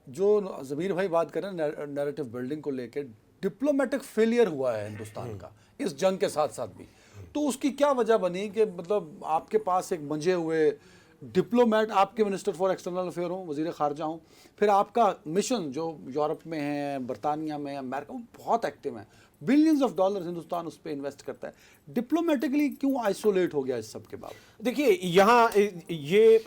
جو ضمیر بھائی بات کر رہے ہیں نیریٹو بلڈنگ کو لے کے، ڈپلومیٹک فیلئر ہوا ہے ہندوستان کا اس جنگ کے ساتھ ساتھ بھی، تو اس کی کیا وجہ بنی کہ مطلب آپ کے پاس ایک منجے ہوئے ڈپلومیٹ، آپ کے منسٹر فار ایکسٹرنل افیئر ہوں، وزیر خارجہ ہوں، پھر آپ کا مشن جو یورپ میں ہے، برطانیہ میں، امریکہ میں بہت ایکٹیو ہیں، بلینز آف ڈالر ہندوستان اس پہ انویسٹ کرتا ہے، ڈپلومیٹکلی کیوں آئسولیٹ ہو گیا اس سب کے بعد؟ دیکھیے یہاں یہ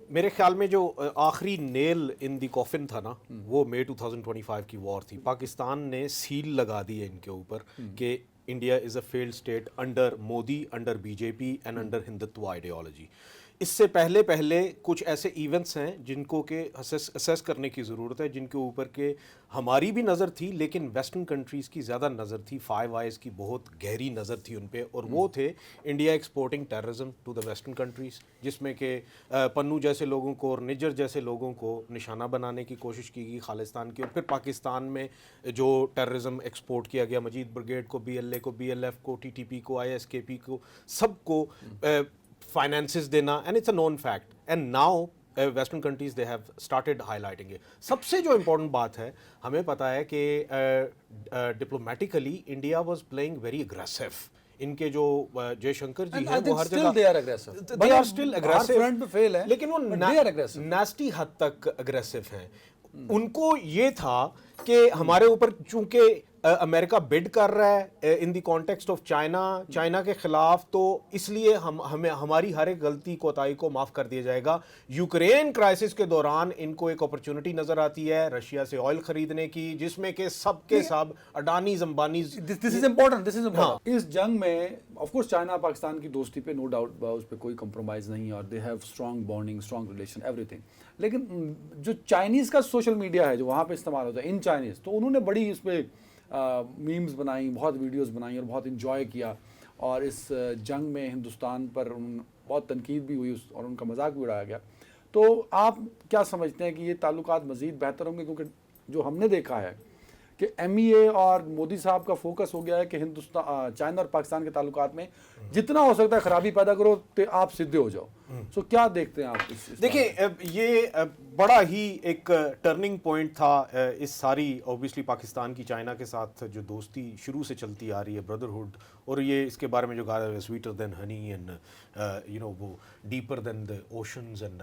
میرے خیال میں جو آخری نیل ان دی کافن تھا نا، وہ مئی 2025 کی وار تھی. پاکستان نے سیل لگا دی ہے ان کے اوپر کہ India is a failed state under Modi, under B J P and under Hindutva ideology. اس سے پہلے کچھ ایسے ایونٹس ہیں جن کو کہ اسیس کرنے کی ضرورت ہے، جن کے اوپر کہ ہماری بھی نظر تھی لیکن ویسٹرن کنٹریز کی زیادہ نظر تھی، فائیو آئیز کی بہت گہری نظر تھی ان پہ، اور وہ تھے India exporting terrorism to the western countries, جس میں کہ پنو جیسے لوگوں کو اور نجر جیسے لوگوں کو نشانہ بنانے کی کوشش کی گئی خالصتان کی، اور پھر پاکستان میں جو ٹیررزم ایکسپورٹ کیا گیا مجید بریگیڈ کو، بی ایل اے کو، بی ایل ایف کو، ٹی ٹی پی کو، آئی ایس کے پی کو، سب کو فائنانسز دینا، and it's a known fact. And now western countries they have started highlighting it. سب سے جو امپورٹنٹ بات ہے، ہمیں پتہ ہے کہ diplomatically India was playing very aggressive. ان کے جو جے شنکر جی ہیں وہ ہر جگہ they are aggressive. they are still aggressive. Hare front پہ فیل ہے لیکن وہ نیسٹی حد تک اگریسو ہیں. ان کو یہ تھا کہ ہمارے اوپر چونکہ امریکہ بڈ کر رہا ہے ان دی کانٹیکسٹ آف چائنا کے خلاف، تو اس لیے ہمیں ہماری ہر ایک غلطی کوتاہی کو معاف کر دیا جائے گا. یوکرین کرائسس کے دوران ان کو ایک اپرچونٹی نظر آتی ہے رشیا سے آئل خریدنے کی، جس میں کہ سب کے سب اڈانیز امبانیز. This is important. اس جنگ میں آف کورس چائنا پاکستان کی دوستی پہ نو ڈاؤٹ اس پہ کوئی کمپرومائز نہیں ہے، اور they have strong bonding, strong relation, every thing. لیکن جو چائنیز کا سوشل میڈیا ہے جو وہاں پہ استعمال ہوتا ہے ان چائنیز، تو انہوں نے بڑی اس پہ میمز بنائیں، بہت ویڈیوز بنائیں اور بہت انجوائے کیا، اور اس جنگ میں ہندوستان پر بہت تنقید بھی ہوئی اور ان کا مذاق بھی اڑایا گیا. تو آپ کیا سمجھتے ہیں کہ یہ تعلقات مزید بہتر ہوں گے؟ کیونکہ جو ہم نے دیکھا ہے کہ ایم ای اے اور مودی صاحب کا فوکس ہو گیا ہے کہ ہندوستان، چائنا اور پاکستان کے تعلقات میں جتنا ہو سکتا ہے خرابی پیدا کرو تو آپ سدھے ہو جاؤ. سو کیا دیکھتے ہیں آپ اس دیکھیں یہ بڑا ہی ایک ٹرننگ پوائنٹ تھا اس ساری اوبیسلی پاکستان کی چائنا کے ساتھ جو دوستی شروع سے چلتی آ رہی ہے، بردرہڈ، اور یہ اس کے بارے میں جو کہا ہے سویٹر دین ہنی اینڈ وہ deeper than the oceans and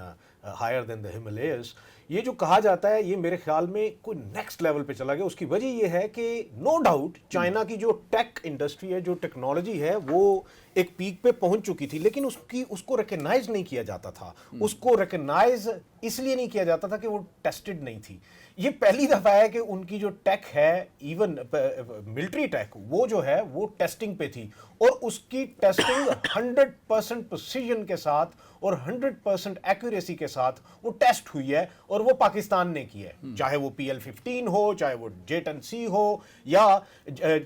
higher than the Himalayas. یہ جو کہا جاتا ہے یہ میرے خیال میں کوئی نیکسٹ لیول پہ چلا گیا. اس کی وجہ یہ ہے کہ نو ڈاؤٹ چائنا کی جو ٹیک انڈسٹری ہے، جو ٹیکنالوجی ہے، وہ ایک پیک پہ پہنچ چکی تھی، لیکن اس کو ریکگنائز نہیں کیا جاتا تھا. اس کو ریکگنائز اس لیے نہیں کیا جاتا تھا کہ وہ ٹیسٹڈ نہیں تھی. یہ پہلی دفعہ ہے کہ ان کی جو ٹیک ہے، ایون ملٹری ٹیک، وہ جو ہے وہ ٹیسٹنگ پہ تھی، اور اس کی ٹیسٹنگ 100% پریسیژن کے ساتھ اور 100% ایکوریسی کے ساتھ وہ ٹیسٹ ہوئی ہے، اور وہ پاکستان نے کی ہے. چاہے وہ PL-15 ہو، چاہے وہ J-10C ہو، یا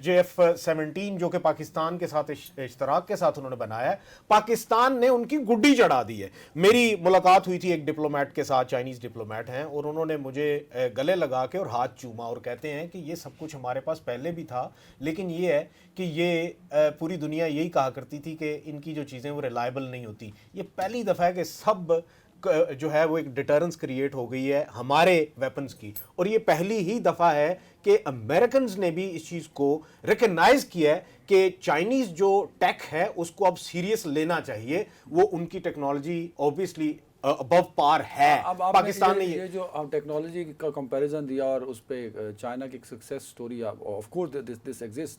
JF-17 جو کہ پاکستان کے ساتھ اشتراک کے ساتھ انہوں نے بنایا ہے. پاکستان نے ان کی گڈی چڑھا دی ہے. میری ملاقات ہوئی تھی ایک ڈپلومیٹ کے ساتھ، چائنیز ڈپلومیٹ ہیں، اور انہوں نے مجھے گلے لگا کے اور ہاتھ چوما اور کہتے ہیں کہ یہ سب کچھ ہمارے پاس پہلے بھی تھا، لیکن یہ ہے کہ یہ پوری دنیا یہی کہا کرتی تھی کہ ان کی جو چیزیں وہ ریلائبل نہیں ہوتی. یہ پہلی دفعہ ہے کہ سب جو ہے وہ ایک ڈیٹرنس کریٹ ہو گئی ہے ہمارے ویپنز کی، اور یہ پہلی ہی دفعہ ہے کہ امریکنز نے بھی اس چیز کو ریکگنائز کیا ہے کہ چائنیز جو ٹیک ہے اس کو اب سیریس لینا چاہیے. وہ ان کی ٹیکنالوجی اوبیسلی ابو پار ہے. پاکستان نے یہ جو ٹیکنالوجی کا کمپیریزن دیا اور اس پہ چائنا کی ایک success story, of course this exist,